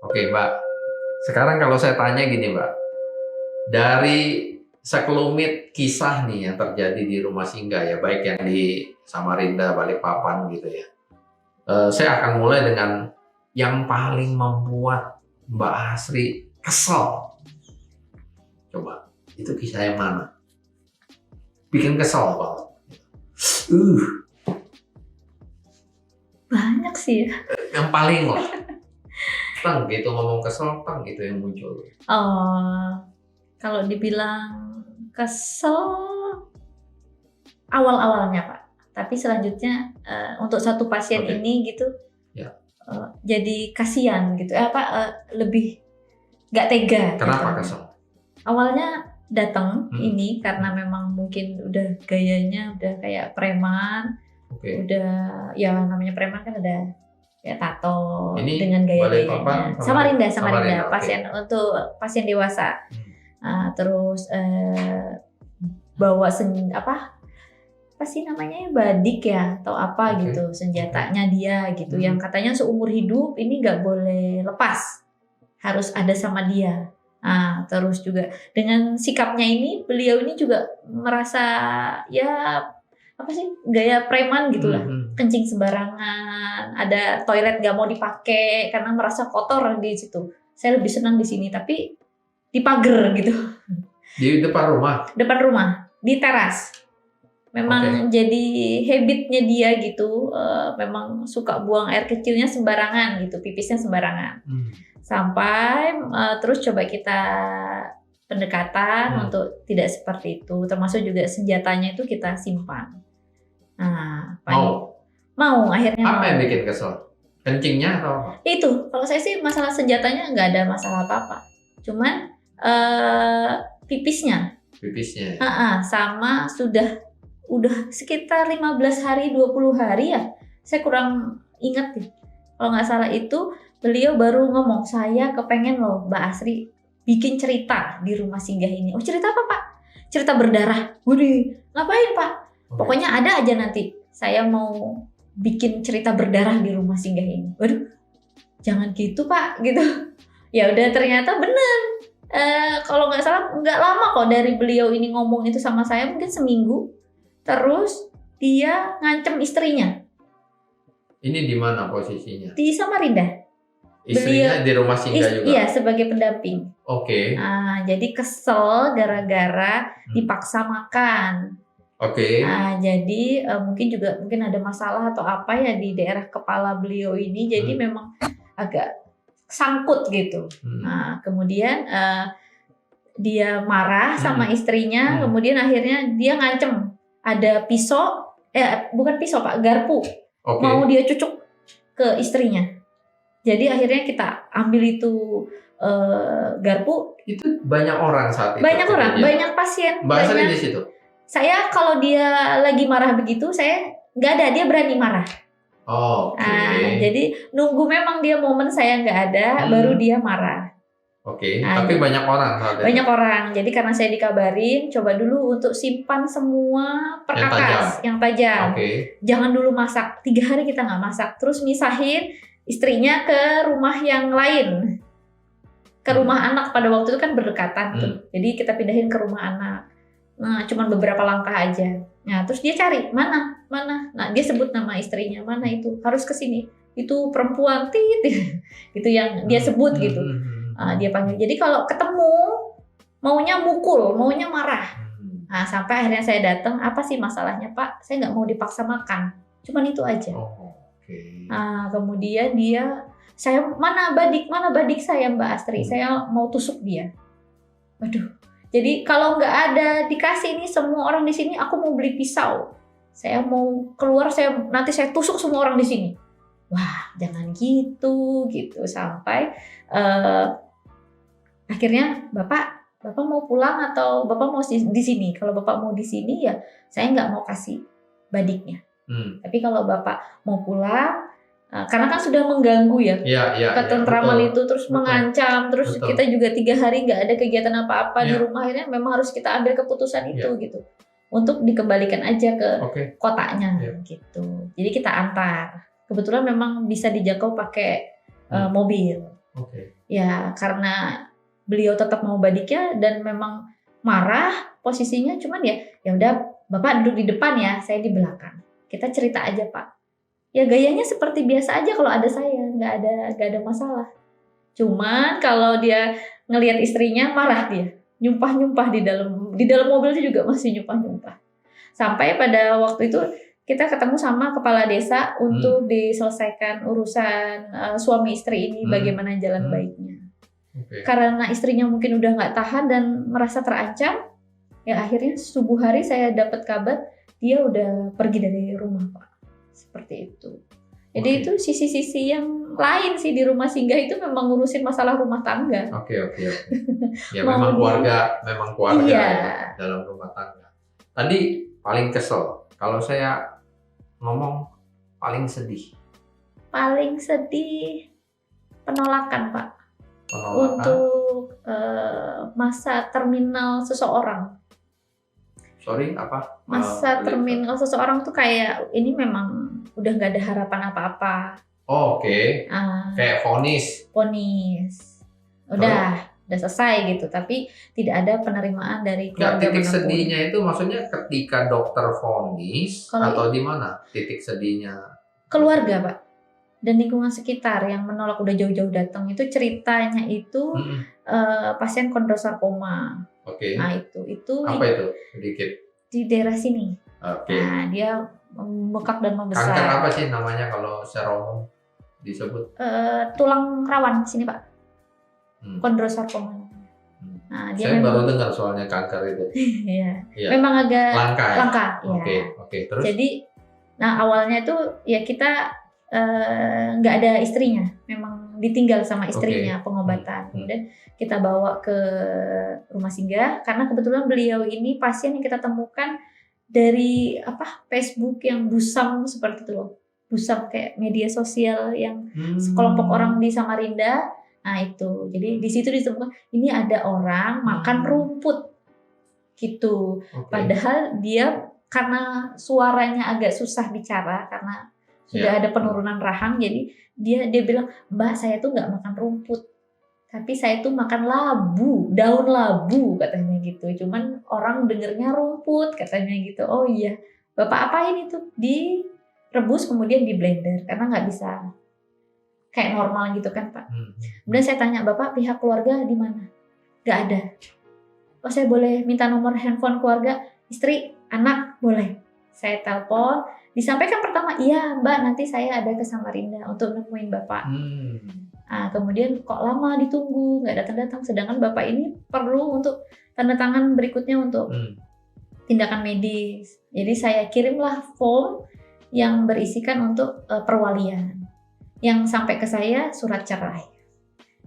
Oke, Mbak. Sekarang kalau saya tanya gini, Mbak. Dari sekelumit kisah nih yang terjadi di rumah singgah ya, baik yang di Samarinda, Balikpapan gitu ya. Saya akan mulai dengan yang paling membuat Mbak Asri kesel. Coba, itu kisah yang mana? Bikin kesel banget. Banyak sih ya. Yang paling lah. Tang gitu ngomong kesel, tang gitu yang muncul. Kalau dibilang kesel awal-awalnya Pak, tapi selanjutnya untuk satu pasien ini gitu, ya. Jadi kasihan gitu, lebih nggak tega. Kenapa gitu. kesel? Awalnya datang ini karena memang mungkin udah gayanya udah kayak preman, udah ya namanya preman kan ada ya tato ini dengan gaya-gayanya. Samarinda. Pasien untuk pasien dewasa. Terus bawa apa sih namanya badik ya atau apa gitu senjatanya dia gitu yang katanya seumur hidup ini nggak boleh lepas, harus ada sama dia. Terus juga dengan sikapnya ini beliau ini juga merasa ya apa sih gaya preman gitulah, kencing sembarangan, ada toilet gak mau dipakai karena merasa kotor di situ. Saya lebih senang di sini tapi di pagar gitu. Di depan rumah? Depan rumah, di teras. Memang jadi habitnya dia gitu, memang suka buang air kecilnya sembarangan gitu, pipisnya sembarangan. Sampai terus coba kita pendekatan untuk tidak seperti itu, termasuk juga senjatanya itu kita simpan. Mau akhirnya apa yang bikin kesel? Kencingnya atau apa? Itu kalau saya sih masalah senjatanya nggak ada masalah apa-apa, cuman pipisnya sama udah sekitar 15 hari 20 hari ya, saya kurang ingat deh. Kalau nggak salah itu beliau baru ngomong, saya kepengen loh Mbak Asri bikin cerita di rumah singgah ini. Oh cerita apa Pak? Cerita berdarah. Waduh, ngapain Pak? Pokoknya ada aja nanti. Saya mau bikin cerita berdarah di rumah singgah ini. Waduh, jangan gitu Pak, gitu. Ya udah ternyata bener. Kalau nggak salah nggak lama kok dari beliau ini ngomong itu sama saya, mungkin seminggu. Terus dia ngancem istrinya. Ini di mana posisinya? Di Samarinda. Istrinya di rumah singgah juga? Iya, sebagai pendamping. Jadi kesel gara-gara dipaksa makan. Jadi mungkin ada masalah atau apa ya di daerah kepala beliau ini. Jadi memang agak sangkut gitu. Kemudian dia marah sama istrinya. Kemudian akhirnya dia ngancem. Ada pisau, bukan pisau Pak, garpu. Mau dia cucuk ke istrinya. Jadi akhirnya kita ambil itu garpu. Itu banyak orang saat itu? Banyak orang, banyak pasien. Mbak Asri di situ? Saya kalau dia lagi marah begitu, saya nggak ada, dia berani marah. Jadi nunggu memang dia momen saya nggak ada, baru dia marah. Tapi banyak orang saat itu? Banyak orang, jadi karena saya dikabarin, coba dulu untuk simpan semua perkakas yang tajam. Jangan dulu masak, 3 hari kita nggak masak. Terus misahin istrinya ke rumah yang lain. Ke rumah anak, pada waktu itu kan berdekatan tuh. Jadi kita pindahin ke rumah anak. Nah, cuman beberapa langkah aja. Nah, terus dia cari, mana? Nah, dia sebut nama istrinya, mana itu? Harus ke sini. Itu perempuan, itu yang dia sebut gitu. Dia panggil. Jadi kalau ketemu maunya mukul, maunya marah. Sampai akhirnya saya datang, apa sih masalahnya Pak? Saya nggak mau dipaksa makan, cuman itu aja. Kemudian saya mana badik saya Mbak Asri, saya mau tusuk dia. Waduh. Jadi kalau nggak ada dikasih ini semua orang di sini, aku mau beli pisau. Saya mau keluar, nanti saya tusuk semua orang di sini. Wah, jangan gitu sampai akhirnya Bapak mau pulang atau Bapak mau di sini? Kalau Bapak mau di sini ya saya nggak mau kasih badiknya. Tapi kalau Bapak mau pulang, karena kan sudah mengganggu ya, ketentraman itu, terus mengancam, terus kita juga 3 hari nggak ada kegiatan apa-apa di rumah, akhirnya memang harus kita ambil keputusan itu gitu, untuk dikembalikan aja ke kotanya gitu. Jadi kita antar. Kebetulan memang bisa dijangkau pakai mobil. Ya karena beliau tetap mau badiknya dan memang marah posisinya, cuman ya udah Bapak duduk di depan ya, saya di belakang. Kita cerita aja Pak. Ya gayanya seperti biasa aja kalau ada saya, nggak ada masalah. Cuman kalau dia ngelihat istrinya marah dia, nyumpah-nyumpah di dalam mobilnya juga masih nyumpah-nyumpah. Sampai pada waktu itu kita ketemu sama kepala desa untuk diselesaikan urusan suami istri ini bagaimana jalan baiknya. Karena istrinya mungkin udah nggak tahan dan merasa terancam, ya akhirnya subuh hari saya dapat kabar dia udah pergi dari rumah Pak. Seperti itu. Jadi itu sisi-sisi yang lain sih di rumah singgah itu memang ngurusin masalah rumah tangga. Oke. Ya memang keluarga iya. Ya, dalam rumah tangga. Tadi paling kesel. Kalau saya ngomong paling sedih. Paling sedih penolakan Pak. Penolakan. Untuk masa terminal seseorang. Sorry, apa? Masa terminal seseorang tuh kayak ini memang udah nggak ada harapan apa-apa. Oke. Kayak vonis. Udah selesai gitu, tapi tidak ada penerimaan dari keluarga. Titik sedihnya itu maksudnya ketika dokter vonis atau di mana titik sedihnya? Keluarga Pak dan lingkungan sekitar yang menolak udah jauh-jauh datang itu ceritanya itu pasien kondrosarkoma. Nah itu apa itu sedikit di daerah sini. Nah dia membekak dan membesar. Kanker apa sih namanya kalau secara umum disebut? Tulang rawan sini Pak. Kondrosarkoma. Nah, dia saya baru dengar soalnya kanker itu. Iya. Memang agak langka. Oke. Terus? Jadi, nah awalnya itu ya kita nggak ada istrinya, memang ditinggal sama istrinya pengobatan. Kemudian kita bawa ke rumah singgah karena kebetulan beliau ini pasien yang kita temukan dari Facebook yang busam seperti itu loh. Busam kayak media sosial yang sekelompok orang di Samarinda. Nah itu, jadi di situ ditemukan ini ada orang makan rumput gitu. Padahal dia karena suaranya agak susah bicara karena sudah ada penurunan rahang, jadi dia bilang, Mbak saya tuh nggak makan rumput, tapi saya tuh makan labu, daun labu katanya gitu. Cuman orang dengernya rumput katanya gitu. Oh iya, Bapak apain itu? Direbus kemudian di blender karena nggak bisa kayak normal gitu kan Pak. Kemudian saya tanya, Bapak pihak keluarga di mana? Nggak ada. Oh saya boleh minta nomor handphone keluarga, istri, anak, boleh. Saya telepon, disampaikan pertama, iya Mbak nanti saya ada ke Samarinda untuk nemuin Bapak. Nah, kemudian kok lama ditunggu, nggak datang-datang. Sedangkan Bapak ini perlu untuk tanda tangan berikutnya untuk tindakan medis. Jadi saya kirimlah form yang berisikan untuk perwalian. Yang sampai ke saya surat cerai.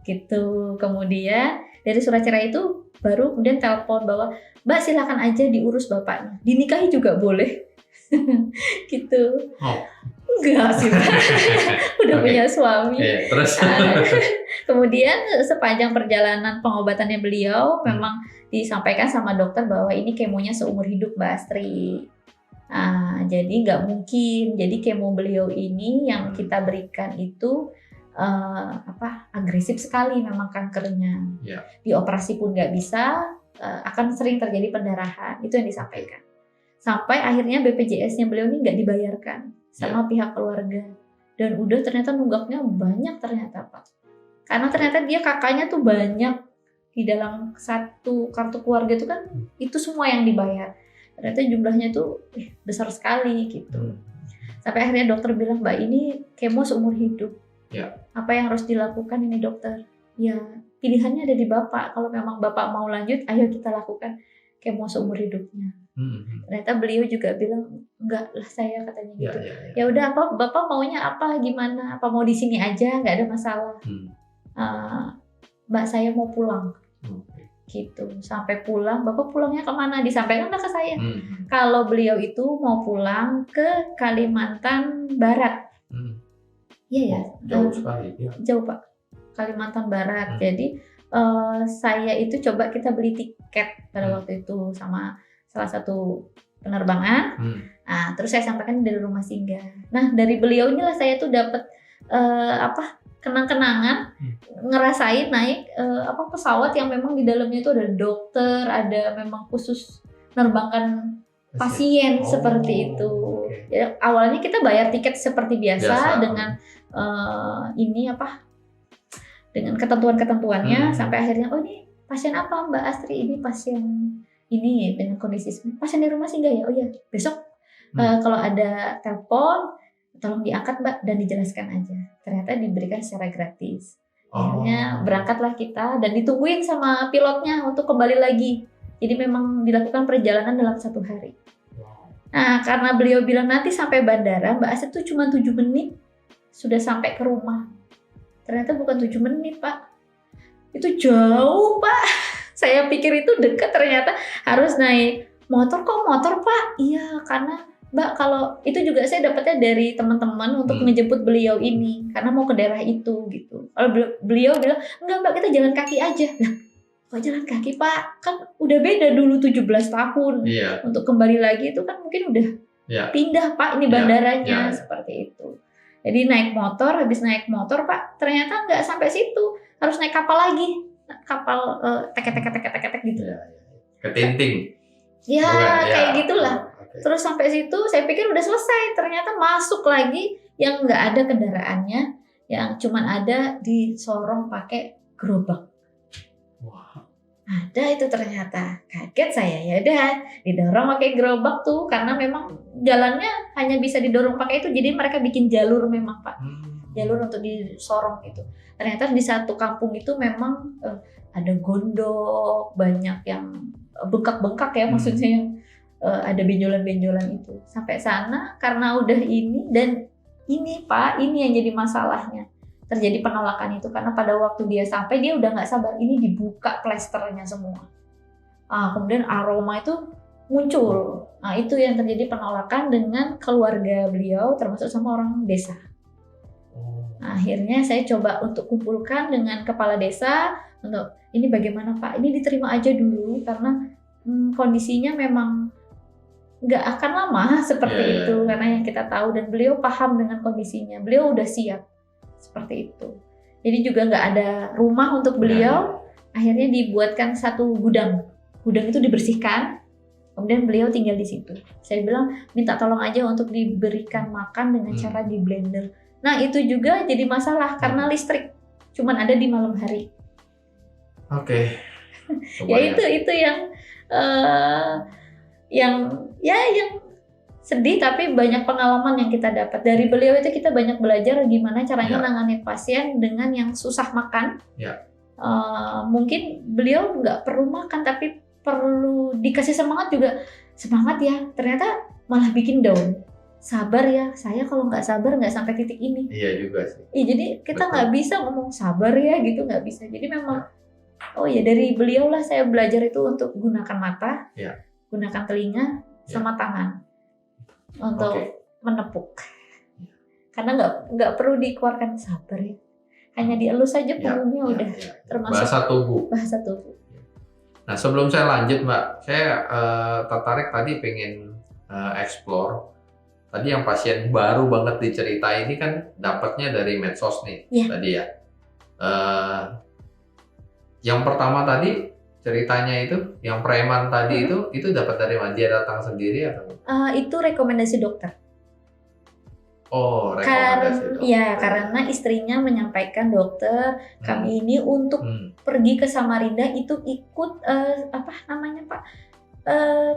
Gitu. Kemudian dari surat cerai itu baru kemudian telepon bahwa Mbak silakan aja diurus bapaknya. Dinikahi juga boleh. Gitu. Enggak sih Pak. Udah punya suami. Terus. Kemudian sepanjang perjalanan pengobatannya beliau memang disampaikan sama dokter bahwa ini kemonya seumur hidup Mbak Astri. Jadi nggak mungkin. Jadi kemo beliau ini yang kita berikan itu agresif sekali memang kankernya. Dioperasi pun nggak bisa, akan sering terjadi pendarahan. Itu yang disampaikan. Sampai akhirnya BPJS-nya beliau ini nggak dibayarkan sama pihak keluarga. Dan udah ternyata nunggaknya banyak ternyata Pak. Karena ternyata dia kakaknya tuh banyak. Di dalam satu kartu keluarga itu kan itu semua yang dibayar. Ternyata jumlahnya tuh besar sekali gitu. Sampai akhirnya dokter bilang, Mbak ini kemo seumur hidup. Apa yang harus dilakukan ini dokter? Ya pilihannya ada di Bapak. Kalau memang Bapak mau lanjut, ayo kita lakukan kemo seumur hidupnya. Ternyata beliau juga bilang enggak lah saya katanya gitu. Ya udah apa Bapak maunya apa gimana? Apa mau di sini aja nggak ada masalah. Mbak saya mau pulang. Gitu. Sampai pulang, Bapak pulangnya kemana? Disampaikanlah ke saya. Kalau beliau itu mau pulang ke Kalimantan Barat. Iya ya. Jauh sekali. Jauh Pak. Kalimantan Barat. Jadi saya itu coba kita beli tiket pada waktu itu sama salah satu penerbangan. Nah, terus saya sampaikan dari rumah singgah. Nah, dari beliau inilah saya tuh dapat kenang-kenangan ngerasain naik pesawat yang memang di dalamnya itu ada dokter, ada memang khusus nerbangkan pasien seperti itu. Ya, awalnya kita bayar tiket seperti biasa. Dengan dengan ketentuan-ketentuannya sampai akhirnya ini pasien apa Mbak Astri, ini pasien ini dengan kondisi pasien di rumah singgah ya. Oh ya, besok kalau ada telepon tolong diangkat Mbak dan dijelaskan aja. Ternyata diberikan secara gratis. Akhirnya berangkatlah kita dan ditungguin sama pilotnya untuk kembali lagi. Jadi memang dilakukan perjalanan dalam 1 hari. Nah, karena beliau bilang nanti sampai bandara, Mbak Astri tuh cuma 7 menit sudah sampai ke rumah. Ternyata bukan 7 menit, Pak. Itu jauh, Pak. Saya pikir itu dekat, ternyata harus naik motor. Kok motor, Pak? Iya, karena Mbak, kalau itu juga saya dapatnya dari teman-teman untuk ngejemput beliau ini. Karena mau ke daerah itu, gitu. Kalau beliau bilang, enggak Mbak, kita jalan kaki aja. Nah, kok jalan kaki Pak? Kan udah beda dulu 17 tahun. Untuk kembali lagi itu kan mungkin udah pindah Pak, ini bandaranya. Seperti itu. Jadi naik motor, habis naik motor Pak, ternyata nggak sampai situ. Harus naik kapal lagi. Kapal tek gitu. Ketinting. Kayak gitulah. Terus sampai situ saya pikir udah selesai. Ternyata masuk lagi yang nggak ada kendaraannya. Yang cuman ada di sorong pakai gerobak. Ada itu ternyata, kaget saya. Ya udah didorong pakai gerobak tuh karena memang jalannya hanya bisa didorong pakai itu, jadi mereka bikin jalur memang Pak, jalur untuk disorong gitu. Ternyata di satu kampung itu memang ada gondok, banyak yang bengkak-bengkak ya, maksudnya yang ada benjolan-benjolan itu. Sampai sana karena udah ini dan ini Pak, ini yang jadi masalahnya. Terjadi penolakan itu karena pada waktu dia sampai dia udah nggak sabar, ini dibuka plesternya semua. Kemudian aroma itu muncul. Nah, itu yang terjadi penolakan dengan keluarga beliau termasuk sama orang desa. Nah, akhirnya saya coba untuk kumpulkan dengan kepala desa untuk ini bagaimana Pak, ini diterima aja dulu karena kondisinya memang nggak akan lama seperti itu karena yang kita tahu dan beliau paham dengan kondisinya, beliau udah siap. Seperti itu. Jadi juga nggak ada rumah untuk beliau. Akhirnya dibuatkan satu gudang. Gudang itu dibersihkan. Kemudian beliau tinggal di situ. Saya bilang minta tolong aja untuk diberikan makan dengan cara di blender. Nah itu juga jadi masalah karena listrik cuman ada di malam hari. Ya itu yang sedih, tapi banyak pengalaman yang kita dapat dari beliau itu. Kita banyak belajar gimana caranya nangani pasien dengan yang susah makan. Mungkin beliau nggak perlu makan tapi perlu dikasih semangat juga. Semangat ya, ternyata malah bikin down. Sabar ya, saya kalau nggak sabar nggak sampai titik ini. Iya juga sih. Jadi kita nggak bisa ngomong sabar ya gitu, nggak bisa. Jadi memang dari beliau lah saya belajar itu untuk gunakan mata, gunakan telinga sama tangan untuk menepuk, karena nggak perlu dikeluarkan sabar ya, hanya dielus saja punggungnya udah termasuk bahasa tubuh. Nah sebelum saya lanjut Mbak, saya tertarik tadi pengen explore tadi yang pasien baru banget dicerita ini kan dapatnya dari medsos nih tadi ya. Yang pertama tadi ceritanya itu, yang preman tadi itu dapat dari mana? Dia datang sendiri atau? Itu rekomendasi dokter. Rekomendasi dokter. Ya, karena istrinya menyampaikan dokter kami ini untuk pergi ke Samarinda itu ikut Pak?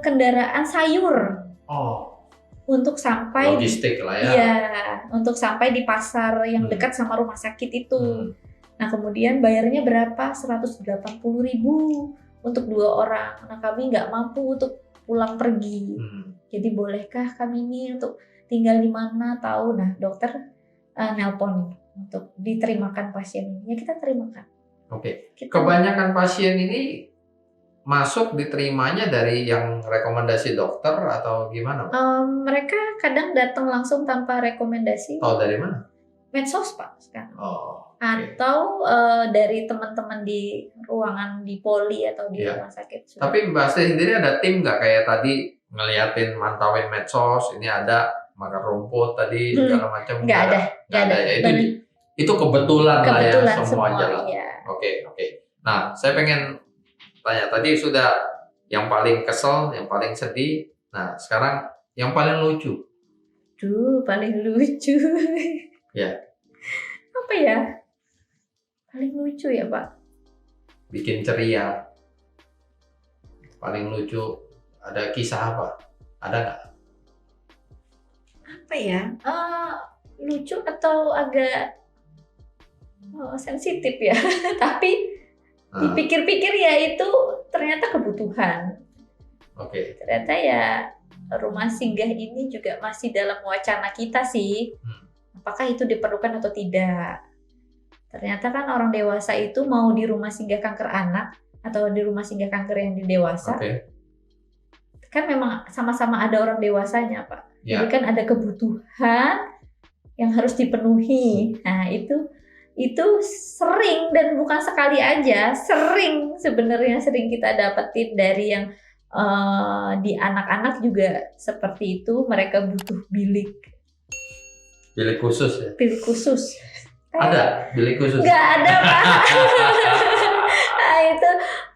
Kendaraan sayur. Untuk sampai logistik lah ya. Iya, untuk sampai di pasar yang dekat sama rumah sakit itu. Nah kemudian bayarnya berapa? 180.000 untuk 2 orang. Nah kami nggak mampu untuk pulang pergi. Jadi bolehkah kami ini untuk tinggal di mana tahu? Nah dokter nelpon untuk diterimakan pasien ini. Ya kita terimakan. Kebanyakan pasien ini masuk diterimanya dari yang rekomendasi dokter atau gimana? Mereka kadang datang langsung tanpa rekomendasi. Tahu dari mana? Medsos Pak sekarang. Atau dari teman-teman di ruangan di poli atau di rumah sakit. Tapi Mbak Astri sendiri ada tim nggak kayak tadi ngeliatin mantauin medsos, ini ada makan rumput tadi segala macam? Nggak ada. Ya, itu kebetulan lah ya Kebetulan semua semua, jalan. iya. Oke. Nah, saya pengen tanya, tadi sudah yang paling kesel, yang paling sedih. Nah, sekarang yang paling lucu. Paling lucu. Ya. Apa ya? Paling lucu ya, Pak? Bikin ceria. Paling lucu, ada kisah apa? Ada nggak? Apa ya? Lucu atau agak sensitif ya. Tapi dipikir-pikir ya itu ternyata kebutuhan. Oke. Ternyata ya rumah singgah ini juga masih dalam wacana kita sih. Apakah itu diperlukan atau tidak? Ternyata kan orang dewasa itu mau di rumah singgah kanker anak atau di rumah singgah kanker yang di dewasa, kan memang sama-sama ada orang dewasanya, Pak. Ya. Jadi kan ada kebutuhan yang harus dipenuhi. Nah itu sering dan bukan sekali aja, sering kita dapetin dari yang di anak-anak juga seperti itu. Mereka butuh bilik khusus ya? Bilik khusus. Ada bilik khusus? Nggak ada, Pak. Nah, itu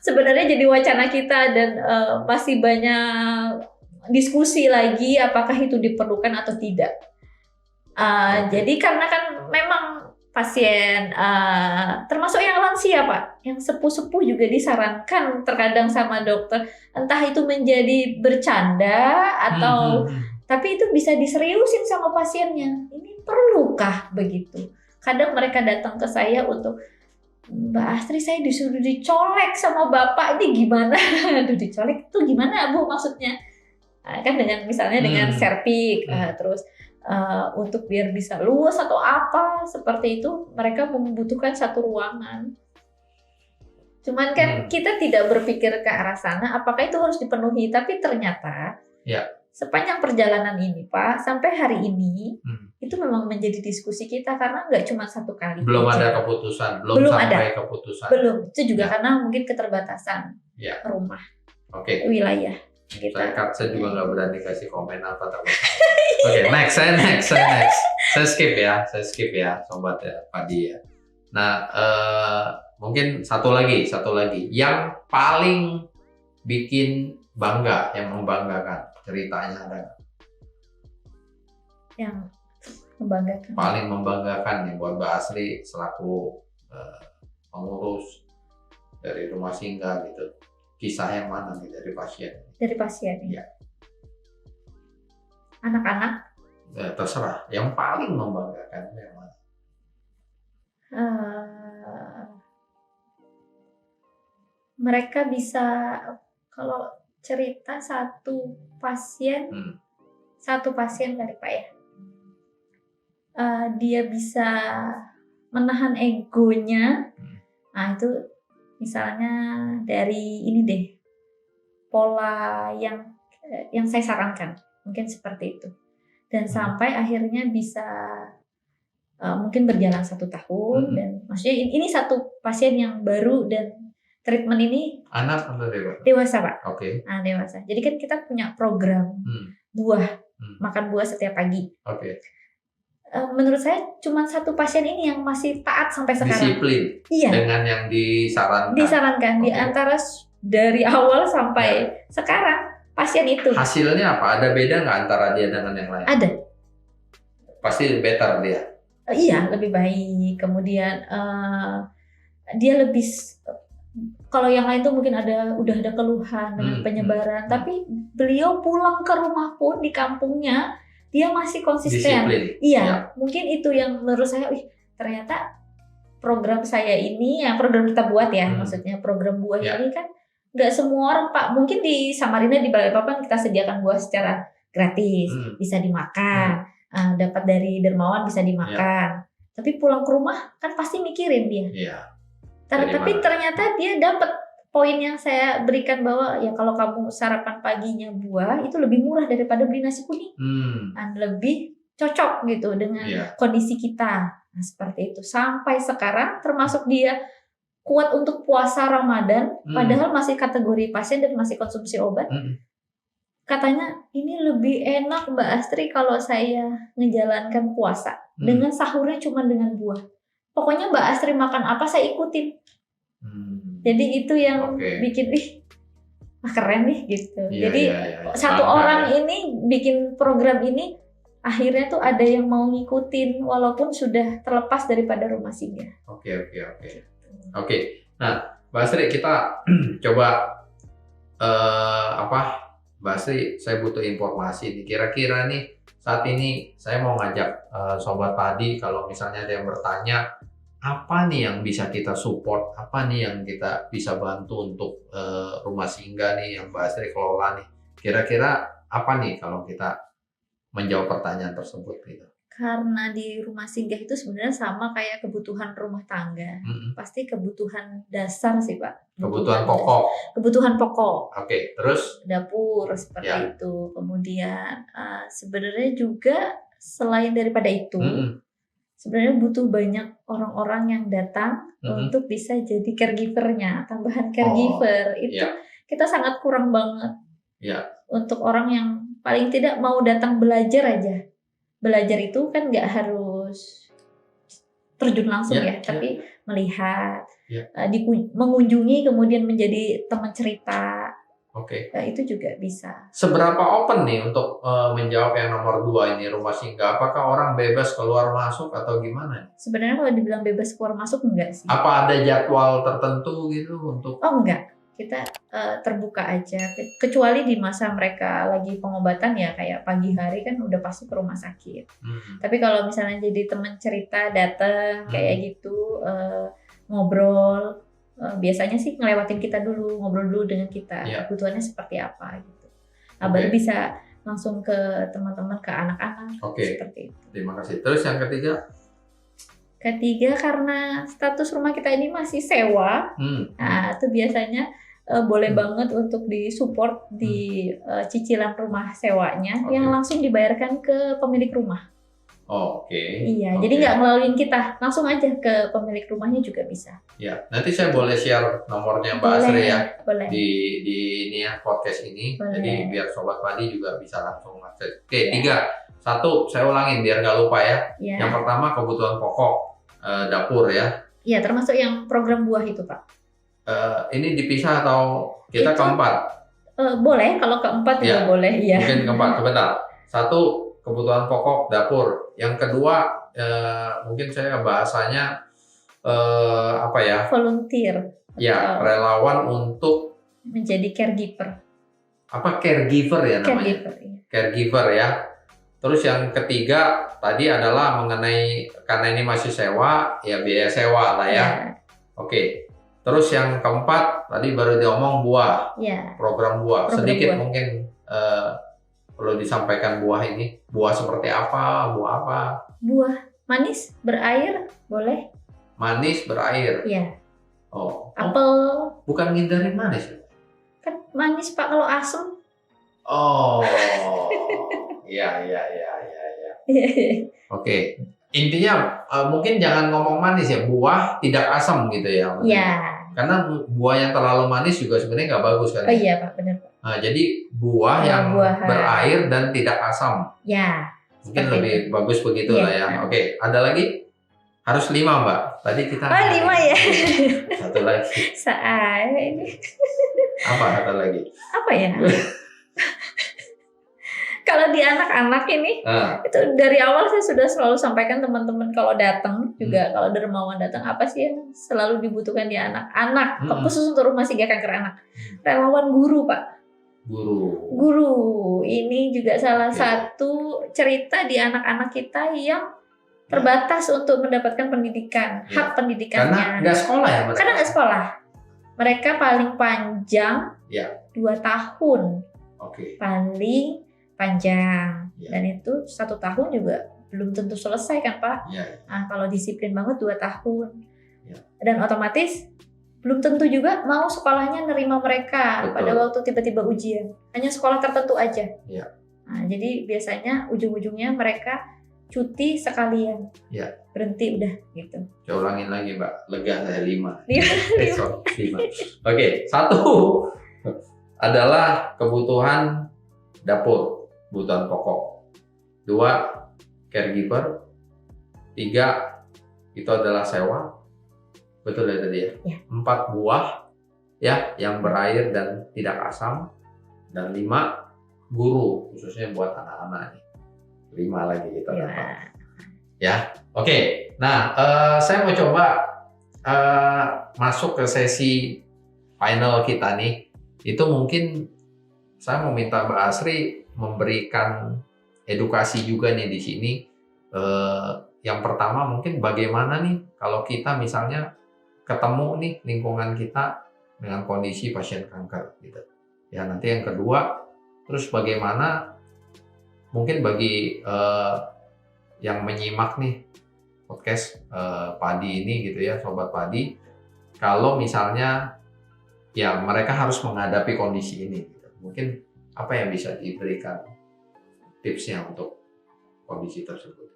sebenarnya jadi wacana kita dan masih banyak diskusi lagi apakah itu diperlukan atau tidak. Jadi karena kan memang pasien termasuk yang lansia, Pak, yang sepuh-sepuh juga disarankan terkadang sama dokter, entah itu menjadi bercanda atau tapi itu bisa diseriusin sama pasiennya. Ini perlukah begitu? Kadang mereka datang ke saya untuk, Mbak Astri, saya disuruh dicolek sama bapak, ini gimana? Aduh, dicolek itu gimana, Bu, maksudnya? Kan dengan misalnya dengan serpik, terus untuk biar bisa luas atau apa seperti itu, mereka membutuhkan satu ruangan. Cuman kan kita tidak berpikir ke arah sana, apakah itu harus dipenuhi? Tapi ternyata sepanjang perjalanan ini, Pak, sampai hari ini itu memang menjadi diskusi kita karena nggak cuma satu kali. Belum ada keputusan, belum sampai ada keputusan. Belum, itu juga karena mungkin keterbatasan rumah, wilayah. Saya juga nggak berani kasih komen apa takut. Next. Saya skip ya, sobat ya, Padi ya. Nah, mungkin satu lagi, yang paling bikin bangga, yang membanggakan, ceritanya ada nggak? Yang membanggakan. Paling membanggakan nih buat Mbak Astri selaku pengurus dari rumah singgah gitu. Kisah yang mana nih dari pasien? Dari pasien ya. Anak-anak? Terserah. Yang paling membanggakan yang mana? Mereka bisa, kalau cerita satu pasien kali, Pak ya. Dia bisa menahan egonya. Nah, itu misalnya dari ini deh, pola yang saya sarankan, mungkin seperti itu. Dan sampai akhirnya bisa mungkin berjalan 1 tahun. Dan maksudnya ini satu pasien yang baru dan treatment ini anak atau dewasa? Dewasa, Pak. Oke. Nah, dewasa. Jadi kan kita punya program buah, makan buah setiap pagi. Oke. Menurut saya cuma satu pasien ini yang masih taat sampai sekarang. Disiplin. Iya. Dengan yang disarankan. Di antara dari awal sampai sekarang pasien itu. Hasilnya apa? Ada beda nggak antara dia dengan yang lain? Ada. Pasti better dia. Iya, lebih baik. Kemudian dia lebih, kalau yang lain tuh mungkin udah ada keluhan dengan penyebaran, tapi beliau pulang ke rumah pun di kampungnya dia masih konsisten. Disiplin. Iya, mungkin itu yang menurut saya, ternyata program saya ini, yang program kita buat ya, maksudnya program buah ini kan nggak semua orang, Pak. Mungkin di Samarinda, di Balikpapan kita sediakan buah secara gratis, bisa dimakan, dapat dari dermawan bisa dimakan. Tapi pulang ke rumah kan pasti mikirin dia. Iya. Tapi ternyata dia dapat poin yang saya berikan bahwa ya kalau kamu sarapan paginya buah itu lebih murah daripada beli nasi kuning. Dan lebih cocok gitu dengan kondisi kita. Nah, seperti itu. Sampai sekarang termasuk dia kuat untuk puasa Ramadan, padahal masih kategori pasien dan masih konsumsi obat. Katanya ini lebih enak, Mbak Astri, kalau saya menjalankan puasa dengan sahurnya cuma dengan buah. pokoknya Mbak Astri makan apa saya ikutin. Jadi itu yang bikin keren nih gitu. Jadi satu orang ini bikin program ini akhirnya tuh ada yang mau ngikutin walaupun sudah terlepas daripada rumah singgah. Oke. Nah, Mbak Astri, kita coba Mbak Astri, saya butuh informasi nih. Kira-kira nih saat ini saya mau ngajak Sobat Padi, kalau misalnya ada yang bertanya, apa nih yang bisa kita support, apa nih yang kita bisa bantu untuk rumah singgah nih yang Mbak Astri kelola nih. Kira-kira apa nih kalau kita menjawab pertanyaan tersebut gitu? Karena di rumah singgah itu sebenarnya sama kayak kebutuhan rumah tangga. Pasti kebutuhan dasar sih Pak. Kebutuhan pokok. Kebutuhan pokok. Oke, terus? Dapur seperti itu. Kemudian sebenarnya juga selain daripada itu, sebenarnya butuh banyak orang-orang yang datang untuk bisa jadi caregiver-nya, tambahan caregiver. Itu kita sangat kurang banget. Untuk orang yang paling tidak mau datang belajar aja. Belajar itu kan nggak harus terjun langsung tapi melihat, mengunjungi, kemudian menjadi teman cerita. Itu juga bisa. Seberapa open nih untuk menjawab yang nomor 2 ini, rumah singgah? Apakah orang bebas keluar masuk atau gimana? Sebenarnya kalau dibilang bebas keluar masuk enggak sih. Apa ada jadwal tertentu gitu untuk? Oh enggak, kita terbuka aja. Kecuali di masa mereka lagi pengobatan ya kayak pagi hari kan udah pasti ke rumah sakit. Tapi kalau misalnya jadi teman cerita datang kayak gitu, ngobrol. Biasanya sih ngelewatin kita dulu, ngobrol dulu dengan kita, kebutuhannya seperti apa gitu. Baru bisa langsung ke teman-teman, ke anak-anak, seperti itu. Terima kasih. Terus yang ketiga? Ketiga, karena status rumah kita ini masih sewa, nah itu biasanya boleh banget untuk disupport di cicilan rumah sewanya yang langsung dibayarkan ke pemilik rumah. Iya, jadi nggak melalui kita, langsung aja ke pemilik rumahnya juga bisa. Ya, nanti saya boleh share nomornya Mbak Astri ya di ini ya podcast ini. Boleh. Jadi biar Sobat Padi juga bisa langsung akses. Oke, 3, 1, saya ulangin biar nggak lupa ya. Yang pertama kebutuhan pokok dapur ya. Iya, termasuk yang program buah itu Pak. Ini dipisah atau kita keempat? Boleh, kalau keempat juga boleh. Ya. Mungkin keempat, sebentar. 1, kebutuhan pokok dapur. Yang kedua mungkin saya bahasanya volunteer. Ya, relawan untuk menjadi caregiver. Caregiver ya namanya? Caregiver ya. Terus yang ketiga tadi adalah mengenai, karena ini masih sewa, ya biaya sewa lah ya. Terus yang keempat tadi baru diomong buah. Program buah. Sedikit buah. Mungkin perlu disampaikan buah ini. Buah seperti apa? Buah apa? Buah manis, berair, boleh. Manis, berair? Iya. Apel. Bukan ngindarin manis? Kan manis Pak kalau asam. Iya. Intinya mungkin jangan ngomong manis ya, buah tidak asam gitu ya. Iya. Karena buah yang terlalu manis juga sebenarnya nggak bagus kan? Iya Pak, benar Pak. Jadi buah yang berair dan tidak asam. Ya. Mungkin lebih bagus begitu lah ya. Ada lagi? Harus 5 Mbak. Tadi kita. 5 ya. Satu lagi. Ini. Apa satu lagi? Apa ya? Kalau di anak-anak ini, itu dari awal saya sudah selalu sampaikan teman-teman kalau datang juga, kalau dermawan datang, apa sih yang selalu dibutuhkan di anak-anak, khusus untuk rumah singgah kanker anak. Relawan guru Pak. Guru. Ini juga salah satu cerita di anak-anak kita yang terbatas untuk mendapatkan pendidikan, hak pendidikannya. Karena nggak sekolah ya mereka? Karena nggak sekolah. Mereka paling panjang 2 tahun. Paling panjang. Dan itu 1 tahun juga belum tentu selesai kan Pak. Nah, kalau disiplin banget 2 tahun. Dan otomatis belum tentu juga mau sekolahnya nerima mereka. Pada waktu tiba-tiba ujian. Hanya sekolah tertentu aja. Nah, jadi biasanya ujung-ujungnya mereka cuti sekalian. Berhenti udah gitu. Saya ulangin lagi Mbak, lega saya 5. 5. 1 adalah kebutuhan dapur. Kebutuhan pokok. 2, caregiver. 3, itu adalah sewa, betul ya tadi ya? Ya. 4 buah ya yang berair dan tidak asam, dan 5 guru khususnya buat anak-anak nih. 5 lagi kita dapat. Ya, oke. Nah, saya mau coba masuk ke sesi final kita nih. Itu mungkin saya mau minta Mbak Asri memberikan edukasi juga nih di sini. Yang pertama mungkin bagaimana nih kalau kita misalnya ketemu nih lingkungan kita dengan kondisi pasien kanker gitu. Ya, nanti yang kedua, terus bagaimana mungkin bagi yang menyimak nih podcast Padi ini gitu ya, Sobat Padi, kalau misalnya ya mereka harus menghadapi kondisi ini gitu. Mungkin apa yang bisa diberikan tipsnya untuk kondisi tersebut?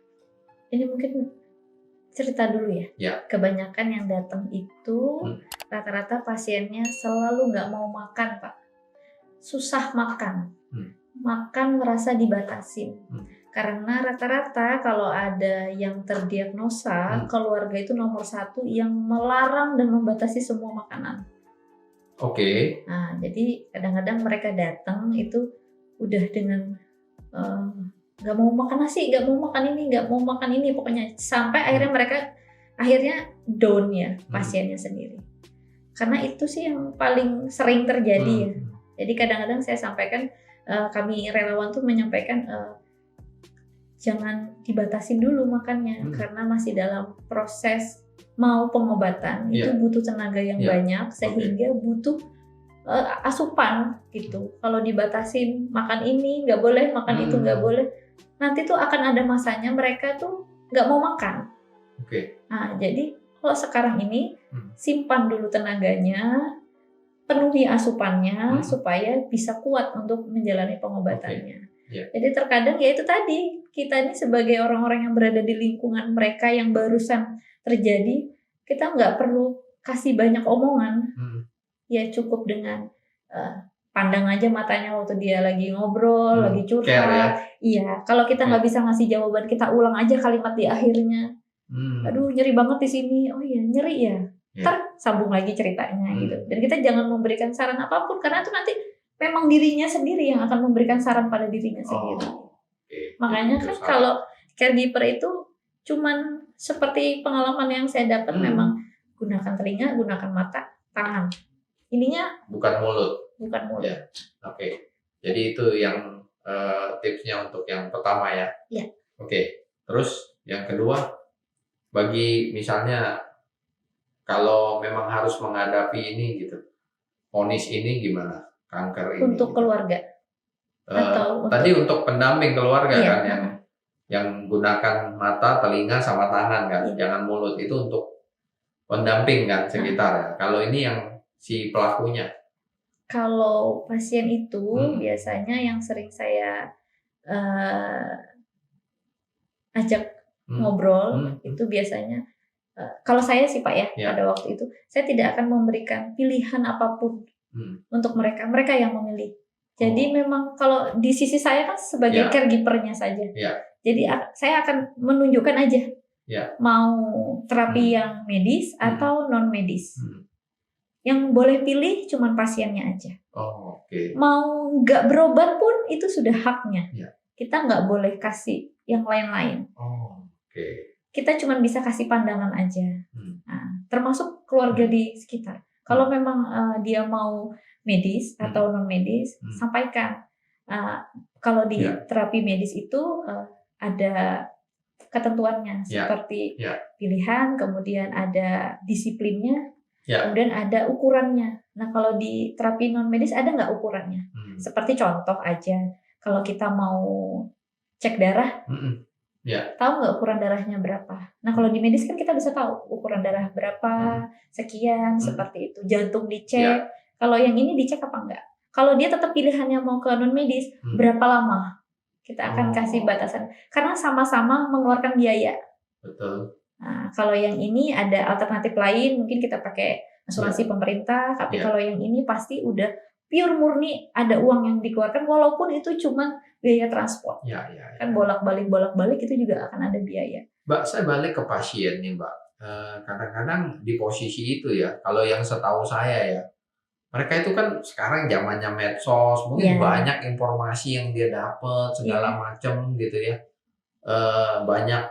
Ini mungkin cerita dulu ya. Ya. Kebanyakan yang datang itu rata-rata pasiennya selalu nggak mau makan, Pak. Susah makan. Makan merasa dibatasin. Karena rata-rata kalau ada yang terdiagnosa, keluarga itu nomor 1 yang melarang dan membatasi semua makanan. Oke. Nah, jadi kadang-kadang mereka datang itu udah dengan nggak mau makan nasi, nggak mau makan ini, nggak mau makan ini, pokoknya sampai akhirnya mereka down ya pasiennya sendiri. Karena itu sih yang paling sering terjadi ya. Jadi kadang-kadang saya sampaikan, kami relawan tuh menyampaikan jangan dibatasin dulu makannya karena masih dalam proses mau pengobatan, itu butuh tenaga yang banyak sehingga butuh asupan gitu. Kalau dibatasin makan ini nggak boleh, makan itu nggak boleh, nanti tuh akan ada masanya mereka tuh nggak mau makan. Nah, jadi kalau sekarang ini simpan dulu tenaganya, penuhi asupannya supaya bisa kuat untuk menjalani pengobatannya. Jadi terkadang ya itu tadi, kita ini sebagai orang-orang yang berada di lingkungan mereka yang barusan terjadi, kita nggak perlu kasih banyak omongan. Ya cukup dengan pandang aja matanya waktu dia lagi ngobrol, lagi curhat. Iya, kalau kita nggak bisa ngasih jawaban, kita ulang aja kalimat di akhirnya. Aduh, nyeri banget di sini. Oh iya, nyeri ya. Ntar sambung lagi ceritanya gitu. Dan kita jangan memberikan saran apapun karena itu nanti memang dirinya sendiri yang akan memberikan saran pada dirinya sendiri. Makanya kan kalau caregiver itu cuman seperti pengalaman yang saya dapat, memang gunakan telinga, gunakan mata, tangan. Ininya bukan mulut. Bukan mulut. Ya. Jadi itu yang tipsnya untuk yang pertama ya. Iya. Terus yang kedua, bagi misalnya kalau memang harus menghadapi ini gitu, vonis ini gimana? Kanker ini. Untuk keluarga. Atau tadi untuk pendamping keluarga kan yang gunakan mata, telinga sama tangan kan, jangan mulut, itu untuk pendamping kan sekitar ya. Kalau ini yang si pelakunya. Kalau pasien itu biasanya yang sering saya ajak ngobrol itu biasanya kalau saya sih Pak ya, pada waktu itu saya tidak akan memberikan pilihan apapun untuk mereka. Mereka yang memilih. Jadi memang kalau di sisi saya kan sebagai caregiver-nya saja. Jadi saya akan menunjukkan aja mau terapi yang medis atau non medis. Yang boleh pilih cuman pasiennya aja. Mau nggak berobat pun itu sudah haknya. Kita nggak boleh kasih yang lain-lain. Kita cuma bisa kasih pandangan aja. Nah, termasuk keluarga di sekitar. Kalau memang dia mau medis atau non medis, sampaikan. Kalau di terapi medis itu ada ketentuannya seperti pilihan, kemudian ada disiplinnya, kemudian ada ukurannya. Nah, kalau di terapi non medis ada nggak ukurannya? Seperti contoh aja, kalau kita mau cek darah, tahu nggak ukuran darahnya berapa? Nah, kalau di medis kan kita bisa tahu ukuran darah berapa, sekian, seperti itu. Jantung dicek. Kalau yang ini dicek apa enggak? Kalau dia tetap pilihannya mau ke non medis, berapa lama? Kita akan kasih batasan. Karena sama-sama mengeluarkan biaya. Betul. Nah, kalau yang ini ada alternatif lain, mungkin kita pakai asuransi pemerintah. Tapi kalau yang ini pasti udah pure murni ada uang yang dikeluarkan, walaupun itu cuma biaya transport. Kan bolak-balik itu juga akan ada biaya. Mbak, saya balik ke pasien nih Mbak. kadang-kadang di posisi itu ya. Kalau yang setahu saya ya, mereka itu kan sekarang zamannya medsos, mungkin banyak informasi yang dia dapat segala macam gitu ya. Banyak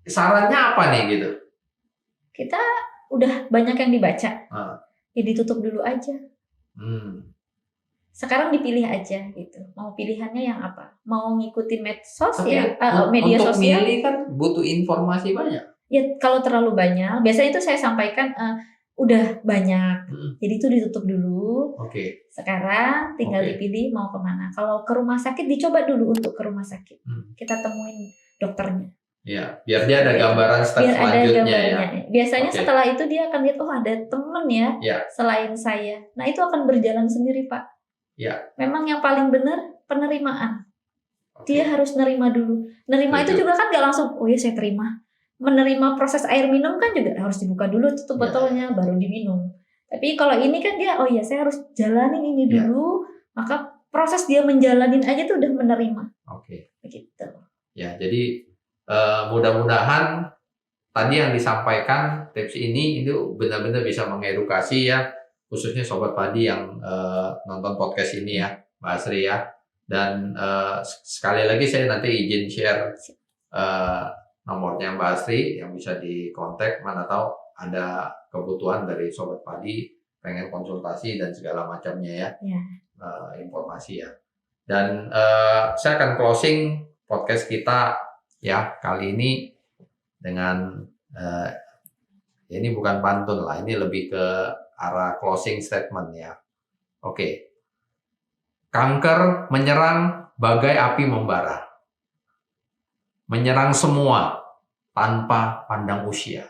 sarannya apa nih gitu? Kita udah banyak yang dibaca, ya ditutup dulu aja. Sekarang dipilih aja gitu. Mau pilihannya yang apa? Mau ngikutin medsos ya, media untuk sosial. Milih kan butuh informasi banyak. Ya kalau terlalu banyak, biasanya itu saya sampaikan udah banyak. Jadi itu ditutup dulu. Sekarang tinggal dipilih mau kemana. Kalau ke rumah sakit dicoba dulu untuk ke rumah sakit. Kita temuin dokternya. Ya, biar dia ada gambaran step selanjutnya ya. Biasanya setelah itu dia akan lihat, oh ada temen ya selain saya. Nah itu akan berjalan sendiri Pak. Memang yang paling benar penerimaan. Dia harus nerima dulu. Nerima itu juga kan gak langsung, oh ya saya terima. Menerima proses air minum kan juga harus dibuka dulu tutup botolnya baru diminum. Tapi kalau ini kan dia, oh ya saya harus jalanin ini dulu. Maka proses dia menjalanin aja tuh udah menerima. Begitu. Ya, jadi mudah-mudahan tadi yang disampaikan tips ini itu benar-benar bisa mengedukasi ya, khususnya sobat padi yang nonton podcast ini ya, Mbak Asri ya. Dan sekali lagi saya nanti izin share nomornya Mbak Asri yang bisa dikontak, mana tahu ada kebutuhan dari sobat padi pengen konsultasi dan segala macamnya ya. Informasi ya. Dan saya akan closing podcast kita ya kali ini dengan ini bukan pantun lah, ini lebih ke arah closing statement ya. Kanker menyerang bagai api membara, menyerang semua tanpa pandang usia.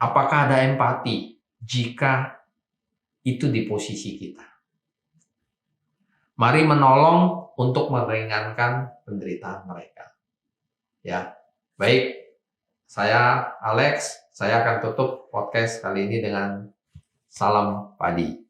Apakah ada empati jika itu di posisi kita? Mari menolong untuk meringankan penderitaan mereka. Ya, baik. Saya Alex, saya akan tutup podcast kali ini dengan salam padi.